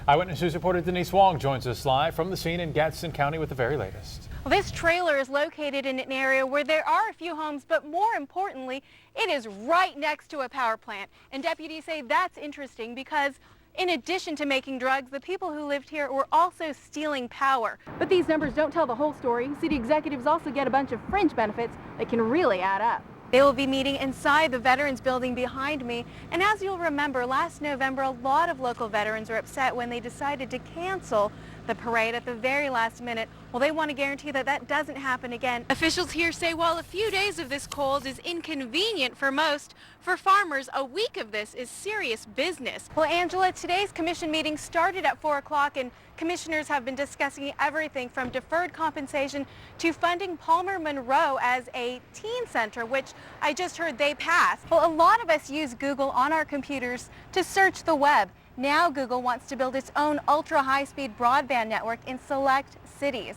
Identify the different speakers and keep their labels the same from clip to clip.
Speaker 1: Eyewitness News reporter Denise Wong joins us live from the scene in Gadsden County with the very latest.
Speaker 2: Well, this trailer is located in an area where there are a few homes, but more importantly, it is right next to a power plant. And deputies say that's interesting because in addition to making drugs, the people who lived here were also stealing power. But these numbers don't tell the whole story. City executives also get a bunch of fringe benefits that can really add up. They will be meeting inside the Veterans Building behind me. And as you'll remember, last November, a lot of local veterans were upset when they decided to cancel the parade at the very last minute. Well, they want to guarantee that that doesn't happen again. Officials here say while a few days of this cold is inconvenient for most, for farmers, a week of this is serious business. Well, Angela, today's commission meeting started at 4 o'clock, and commissioners have been discussing everything from deferred compensation to funding Palmer Monroe as a teen center, which I just heard they passed. Well, a lot of us use Google on our computers to search the web. Now Google wants to build its own ultra-high-speed broadband network in select cities.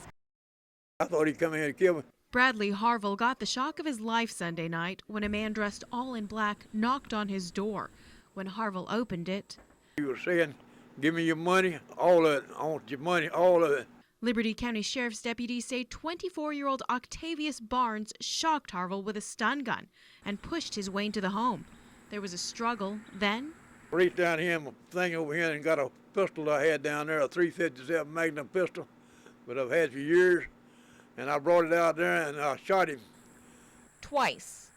Speaker 3: I thought he'd come in here to kill me.
Speaker 4: Bradley Harville got the shock of his life Sunday night when a man dressed all in black knocked on his door. When Harville opened it,
Speaker 3: He was saying, "Give me your money, all of it. I want your money, all of it."
Speaker 4: Liberty County Sheriff's deputies say 24-year-old Octavius Barnes shocked Harville with a stun gun and pushed his way into the home. There was a struggle. Then
Speaker 3: Reached down here in my thing over here and got a pistol I had down there, a .357 Magnum pistol, that I've had for years. And I brought it out there and I shot him.
Speaker 4: twice.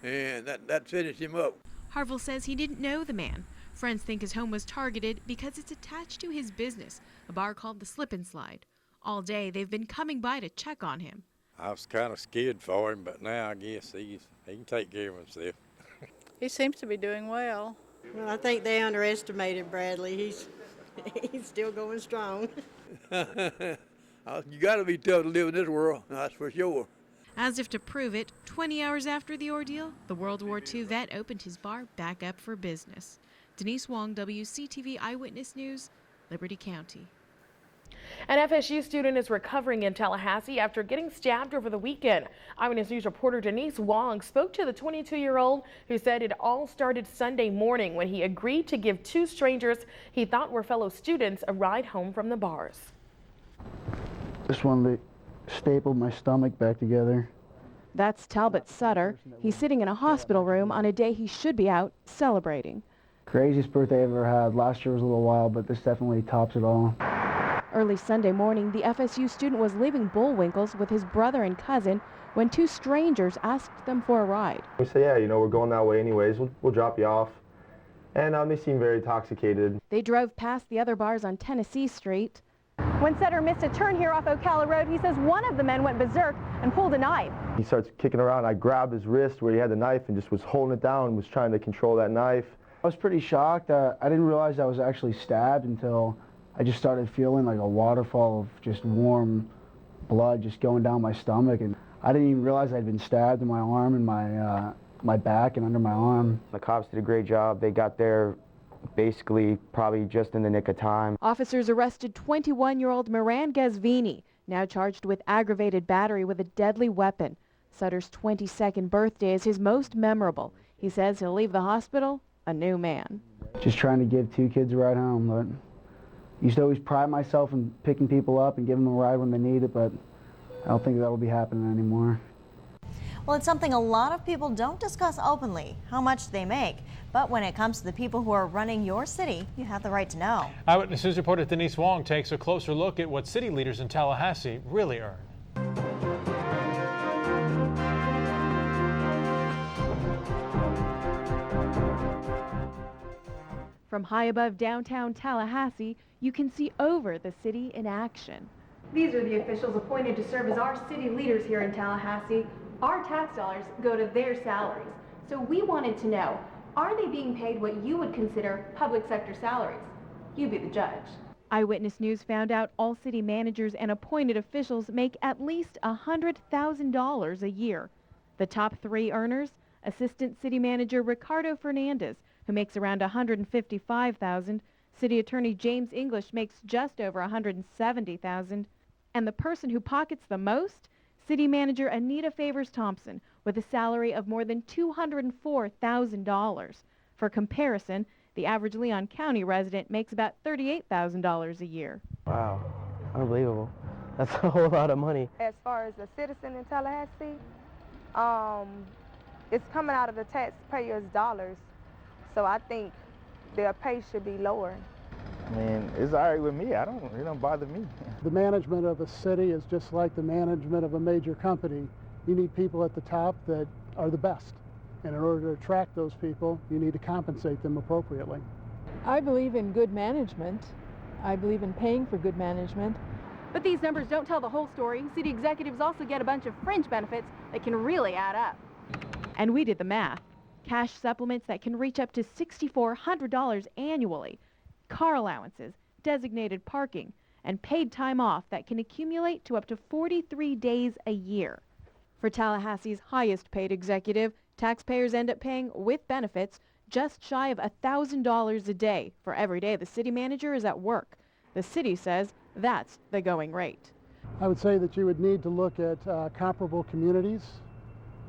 Speaker 3: And that finished him up.
Speaker 4: Harville says he didn't know the man. Friends think his home was targeted because it's attached to his business, a bar called the Slip and Slide. All day they've been coming by to check on him.
Speaker 5: I was kind of scared for him, but now I guess he can take care of himself.
Speaker 6: He seems to be doing well.
Speaker 7: Well, I think they underestimated Bradley. He's still going strong.
Speaker 3: You got to be tough to live in this world, that's for sure.
Speaker 4: As if to prove it, 20 hours after the ordeal, the World War II vet opened his bar back up for business. Denise Wong, WCTV Eyewitness News, Liberty County.
Speaker 8: An FSU student is recovering in Tallahassee after getting stabbed over the weekend. Eyewitness News reporter Denise Wong spoke to the 22-year-old who said it all started Sunday morning when he agreed to give two strangers he thought were fellow students a ride home from the bars.
Speaker 9: Just wanted to staple my stomach back together.
Speaker 2: That's Talbot Sutter. He's sitting in a hospital room on a day he should be out celebrating.
Speaker 9: Craziest birthday I ever had. Last year was a little wild, but this definitely tops it all.
Speaker 2: Early Sunday morning, the FSU student was leaving Bullwinkle's with his brother and cousin when two strangers asked them for a ride.
Speaker 10: We say, yeah, we're going that way anyways. We'll drop you off. And they seemed very intoxicated.
Speaker 2: They drove past the other bars on Tennessee Street. When Sutter missed a turn here off Ocala Road, he says one of the men went berserk and pulled a knife.
Speaker 10: He starts kicking around. I grabbed his wrist where he had the knife and just was holding it down and was trying to control that knife.
Speaker 9: I was pretty shocked. I didn't realize I was actually stabbed until I just started feeling like a waterfall of just warm blood just going down my stomach. And I didn't even realize I'd been stabbed in my arm and my back and under my arm.
Speaker 10: The cops did a great job. They got there basically probably just in the nick of time.
Speaker 2: Officers arrested 21-year-old Moran Gazvini, now charged with aggravated battery with a deadly weapon. Sutter's 22nd birthday is his most memorable. He says he'll leave the hospital a new man.
Speaker 9: Just trying to give two kids a ride home. But I used to always pride myself in picking people up and giving them a ride when they need it, but I don't think that will be happening anymore.
Speaker 11: Well, it's something a lot of people don't discuss openly, how much they make. But when it comes to the people who are running your city, you have the right to know.
Speaker 1: Eyewitness News reporter Denise Wong takes a closer look at what city leaders in Tallahassee really earn.
Speaker 2: From high above downtown Tallahassee, you can see over the city in action. These are the officials appointed to serve as our city leaders here in Tallahassee. Our tax dollars go to their salaries. So we wanted to know, are they being paid what you would consider public sector salaries? You be the judge. Eyewitness News found out all city managers and appointed officials make at least $100,000 a year. The top three earners, Assistant City Manager Ricardo Fernandez, who makes around $155,000, City Attorney James English makes just over $170,000, and the person who pockets the most, City Manager Anita Favors Thompson, with a salary of more than $204,000. For comparison,
Speaker 8: The average Leon County resident makes about $38,000 a year.
Speaker 12: Wow, unbelievable. That's a whole lot of money.
Speaker 13: As far as a citizen in Tallahassee, it's coming out of the taxpayers' dollars, so I think their pay should be lower.
Speaker 14: I mean, it's all right with me. It don't bother me.
Speaker 9: The management of a city is just like the management of a major company. You need people at the top that are the best. And in order to attract those people, you need to compensate them appropriately.
Speaker 15: I believe in good management. I believe in paying for good management.
Speaker 2: But these numbers don't tell the whole story. City executives also get a bunch of fringe benefits that can really add up.
Speaker 8: And we did the math. Cash supplements that can reach up to $6,400 annually. Car allowances, designated parking, and paid time off that can accumulate to up to 43 days a year. For Tallahassee's highest paid executive, taxpayers end up paying, with benefits, just shy of $1,000 a day for every day the city manager is at work. The city says that's the going rate.
Speaker 9: I would say that you would need to look at comparable communities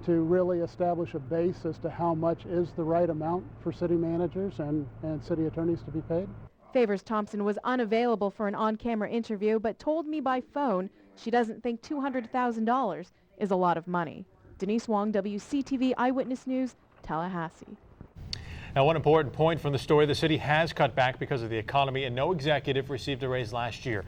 Speaker 9: to really establish a base as to how much is the right amount for city managers and city attorneys to be paid.
Speaker 8: Favors Thompson was unavailable for an on-camera interview, but told me by phone she doesn't think $200,000 is a lot of money. Denise Wong, WCTV Eyewitness News, Tallahassee.
Speaker 1: Now, one important point from the story: the city has cut back because of the economy, and no executive received a raise last year.